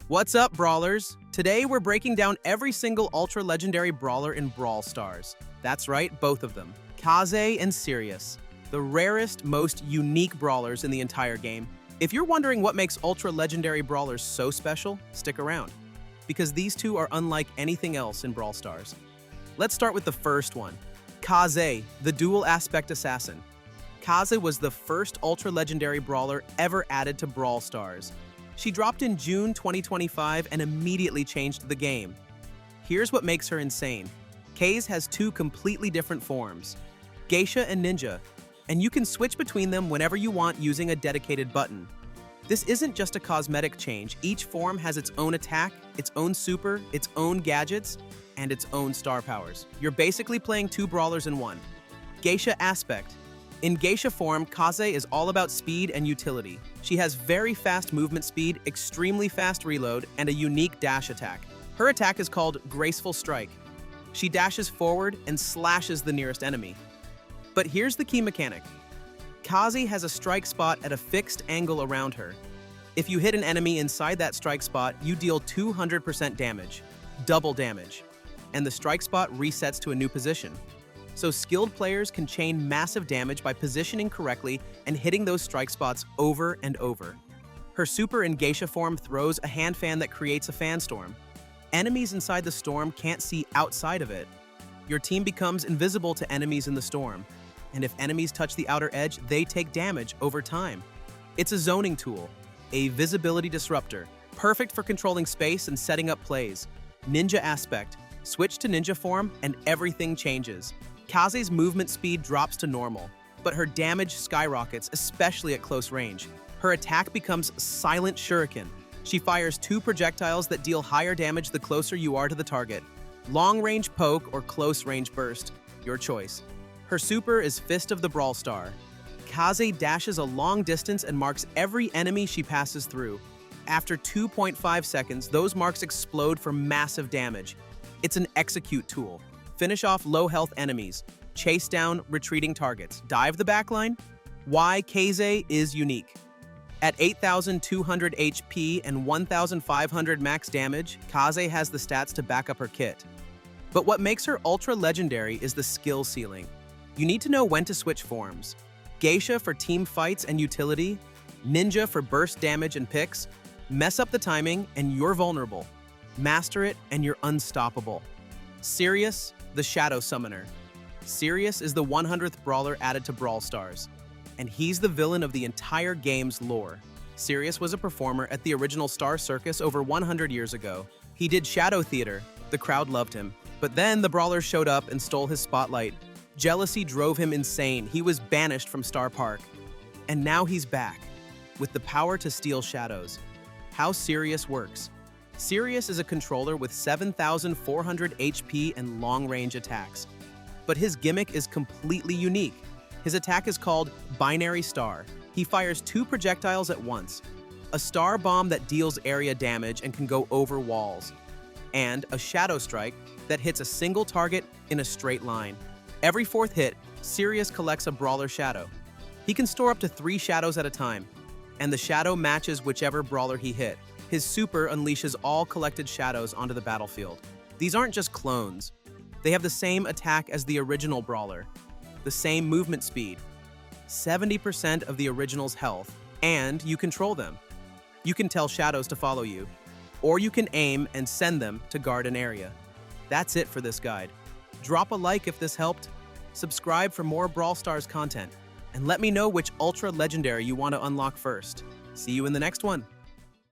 What's up, Brawlers? Today we're breaking down every single Ultra Legendary Brawler in Brawl Stars. That's right, both of them. Kaze and Sirius, the rarest, most unique Brawlers in the entire game. If you're wondering what makes Ultra Legendary Brawlers so special, stick around, because these two are unlike anything else in Brawl Stars. Let's start with the first one, Kaze, the dual aspect assassin. Kaze was the first Ultra Legendary Brawler ever added to Brawl Stars. She dropped in June 2025 and immediately changed the game. Here's what makes her insane. Kaze has two completely different forms, Geisha and Ninja, and you can switch between them whenever you want using a dedicated button. This isn't just a cosmetic change. Each form has its own attack, its own super, its own gadgets, and its own star powers. You're basically playing two brawlers in one. Geisha aspect. In Geisha form, Kaze is all about speed and utility. She has very fast movement speed, extremely fast reload, and a unique dash attack. Her attack is called Graceful Strike. She dashes forward and slashes the nearest enemy. But here's the key mechanic. Kaze has a strike spot at a fixed angle around her. If you hit an enemy inside that strike spot, you deal 200% damage, double damage, and the strike spot resets to a new position. So skilled players can chain massive damage by positioning correctly and hitting those strike spots over and over. Her super in Geisha form throws a hand fan that creates a fan storm. Enemies inside the storm can't see outside of it. Your team becomes invisible to enemies in the storm, and if enemies touch the outer edge, they take damage over time. It's a zoning tool, a visibility disruptor, perfect for controlling space and setting up plays. Ninja aspect. Switch to ninja form and everything changes. Kaze's movement speed drops to normal, but her damage skyrockets, especially at close range. Her attack becomes Silent Shuriken. She fires two projectiles that deal higher damage the closer you are to the target. Long-range poke or close-range burst, your choice. Her super is Fist of the Brawl Star. Kaze dashes a long distance and marks every enemy she passes through. After 2.5 seconds, those marks explode for massive damage. It's an execute tool. Finish off low-health enemies, chase down retreating targets, dive the backline. Why Kaze is unique. At 8,200 HP and 1,500 max damage, Kaze has the stats to back up her kit. But what makes her ultra legendary is the skill ceiling. You need to know when to switch forms. Geisha for team fights and utility, Ninja for burst damage and picks. Mess up the timing and you're vulnerable. Master it and you're unstoppable. Sirius, the Shadow Summoner. Sirius is the 100th brawler added to Brawl Stars, and he's the villain of the entire game's lore. Sirius was a performer at the original Star Circus over 100 years ago. He did shadow theater. The crowd loved him. But then the brawlers showed up and stole his spotlight. Jealousy drove him insane. He was banished from Starr Park. And now he's back, with the power to steal shadows. How Sirius works. Sirius is a controller with 7,400 HP and long-range attacks. But his gimmick is completely unique. His attack is called Binary Star. He fires two projectiles at once. A star bomb that deals area damage and can go over walls. And a shadow strike that hits a single target in a straight line. Every fourth hit, Sirius collects a brawler shadow. He can store up to 3 shadows at a time, and the shadow matches whichever brawler he hit. His super unleashes all collected shadows onto the battlefield. These aren't just clones. They have the same attack as the original brawler, the same movement speed, 70% of the original's health, and you control them. You can tell shadows to follow you, or you can aim and send them to guard an area. That's it for this guide. Drop a like if this helped, subscribe for more Brawl Stars content, and let me know which Ultra Legendary you want to unlock first. See you in the next one.